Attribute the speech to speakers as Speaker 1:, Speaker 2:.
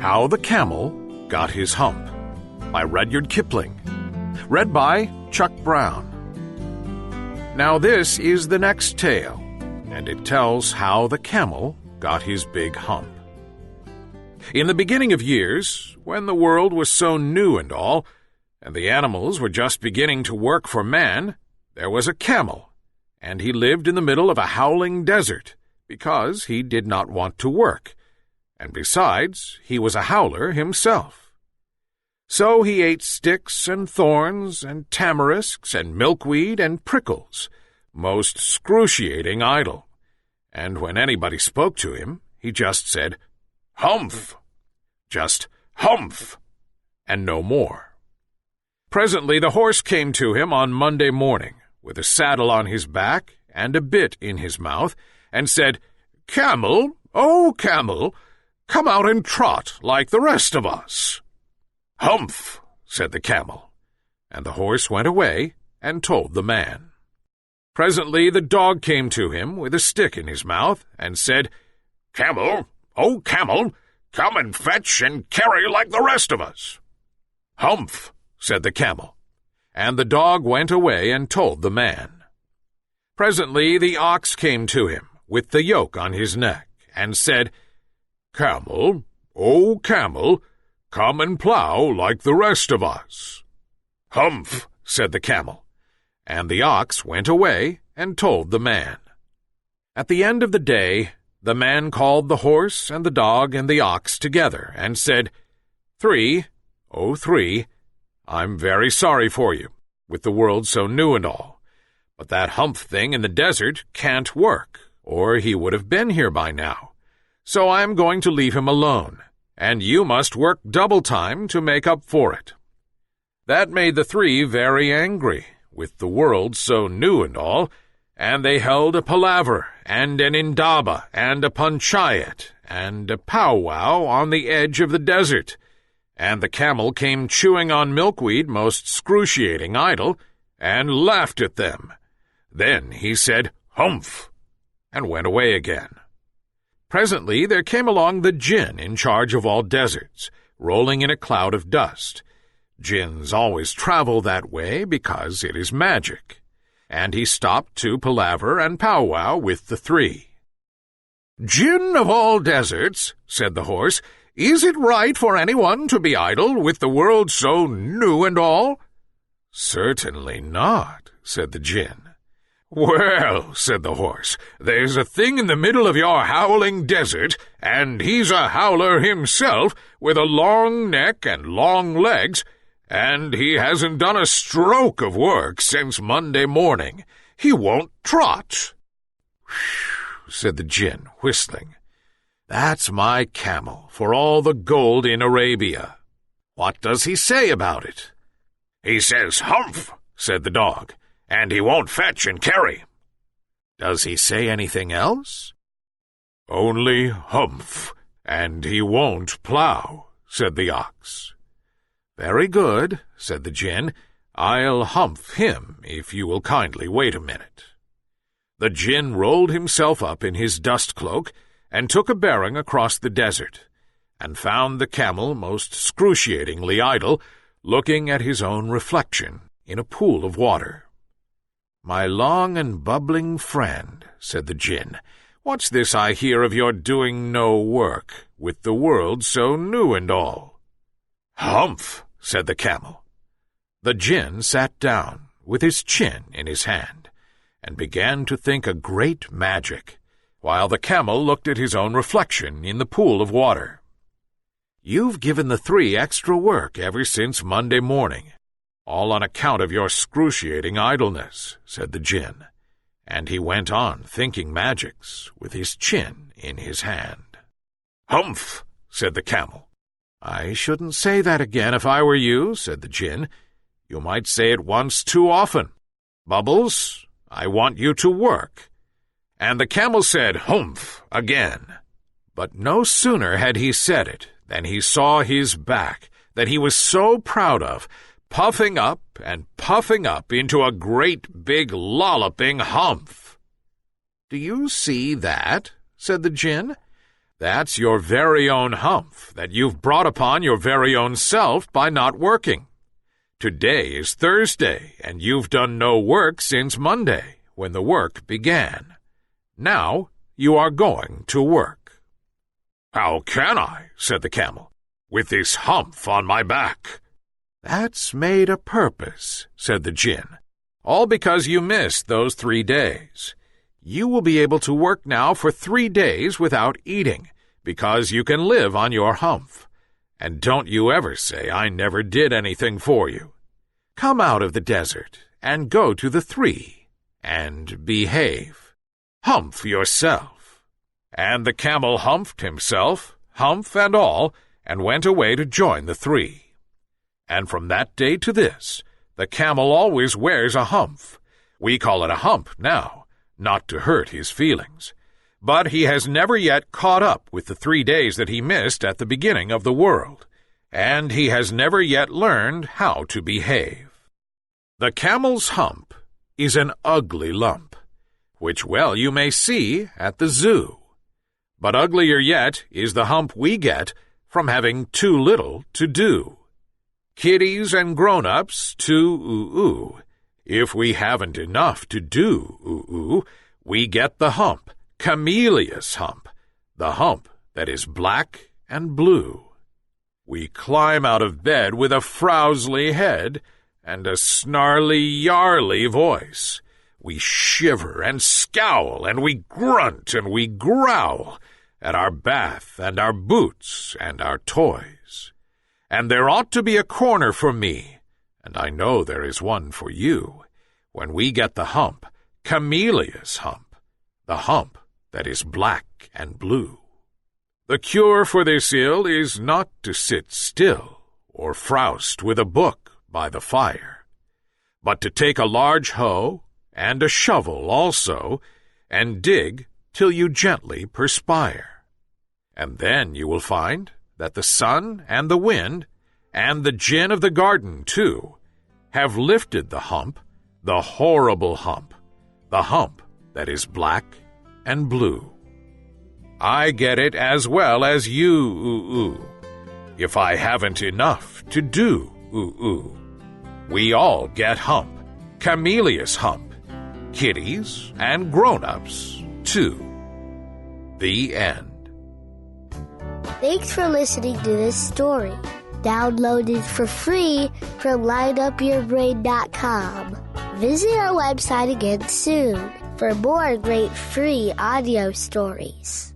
Speaker 1: How the Camel Got His Hump by Rudyard Kipling. Read by Chuck Brown. Now this is the next tale, and it tells how the camel got his big hump. In the beginning of years, when the world was so new and all, and the animals were just beginning to work for man, there was a camel, and he lived in the middle of a howling desert, because he did not want to work, and besides, he was a howler himself. So he ate sticks and thorns and tamarisks and milkweed and prickles, most excruciating idle, and when anybody spoke to him, he just said, "Humph!" Just humph, and no more. Presently the horse came to him on Monday morning, with a saddle on his back and a bit in his mouth, and said, "Camel, oh camel, come out and trot like the rest of us." "Humph," said the camel, and the horse went away and told the man. Presently the dog came to him with a stick in his mouth and said, "Camel, oh camel, come and fetch and carry like the rest of us." "Humph," said the camel, and the dog went away and told the man. Presently the ox came to him with the yoke on his neck and said, "Camel, oh camel, come and plow like the rest of us." "Humph," said the camel, and the ox went away and told the man. At the end of the day, the man called the horse and the dog and the ox together and said, "Three, oh three, I'm very sorry for you, with the world so new and all, but that hump thing in the desert can't work, or he would have been here by now. So I'm going to leave him alone, and you must work double time to make up for it." That made the three very angry, with the world so new and all, and they held a palaver, and an indaba, and a panchayat, and a powwow on the edge of the desert, and the camel came chewing on milkweed most excruciating idle, and laughed at them. Then he said, "Humph," and went away again. Presently there came along the djinn in charge of all deserts, rolling in a cloud of dust. Djinns always travel that way because it is magic, and he stopped to palaver and powwow with the three. "Djinn of all deserts," said the horse, "is it right for anyone to be idle with the world so new and all?" "Certainly not," said the djinn. "Well," said the horse, "there's a thing in the middle of your howling desert, and he's a howler himself, with a long neck and long legs, and he hasn't done a stroke of work since Monday morning. He won't trot." "Whew," said the djinn, whistling. "That's my camel, for all the gold in Arabia. What does he say about it?" "He says, 'Humph,'" said the dog, "and he won't fetch and carry." "Does he say anything else?" "Only humph, and he won't plow," said the ox. "Very good," said the djinn. "I'll humph him, if you will kindly wait a minute." The djinn rolled himself up in his dust cloak and took a bearing across the desert, and found the camel most excruciatingly idle, looking at his own reflection in a pool of water. "My long and bubbling friend," said the djinn, "what's this I hear of your doing no work, with the world so new and all?" "Humph," said the camel. The djinn sat down, with his chin in his hand, and began to think a great magic, while the camel looked at his own reflection in the pool of water. "You've given the three extra work ever since Monday morning, all on account of your excruciating idleness," said the djinn, and he went on thinking magics with his chin in his hand. "Humph," said the camel. "I shouldn't say that again if I were you," said the djinn. "You might say it once too often. Bubbles, I want you to work." And the camel said, "Humph," again. But no sooner had he said it than he saw his back, that he was so proud of, puffing up and puffing up into a great big lolloping humph. "Do you see that?" said the djinn. That's your very own hump that you've brought upon your very own self by not working. Today is Thursday, and you've done no work since Monday, when the work began. Now you are going to work." "How can I," said the camel, "with this hump on my back?" "That's made a purpose," said the Jinn, "all because you missed those 3 days. You will be able to work now for 3 days without eating, because you can live on your hump. And don't you ever say I never did anything for you. Come out of the desert and go to the 3 and behave. Hump yourself." And the camel humped himself, hump and all, and went away to join the 3. And from that day to this, the camel always wears a hump. We call it a hump now, not to hurt his feelings. But he has never yet caught up with the 3 days that he missed at the beginning of the world, and he has never yet learned how to behave. The camel's hump is an ugly lump, which well you may see at the zoo. But uglier yet is the hump we get from having too little to do. Kiddies and grown-ups too, If we haven't enough to do, we get the hump, Camel's hump, the hump that is black and blue. We climb out of bed with a frowsly head and a snarly-yarly voice. We shiver and scowl, and we grunt and we growl at our bath and our boots and our toys. And there ought to be a corner for me, and I know there is one for you, when we get the hump, Camel's hump, the hump that is black and blue. The cure for this ill is not to sit still or frowst with a book by the fire, but to take a large hoe and a shovel also, and dig till you gently perspire. And then you will find that the sun and the wind, and the Jinn of the garden too, have lifted the hump, the horrible hump, the hump that is black and blue. I get it as well as you, if I haven't enough to do, We all get hump, Camel's hump, kiddies and grown-ups too. The end.
Speaker 2: Thanks for listening to this story. Download it for free from lineupyourbrain.com. Visit our website again soon for more great free audio stories.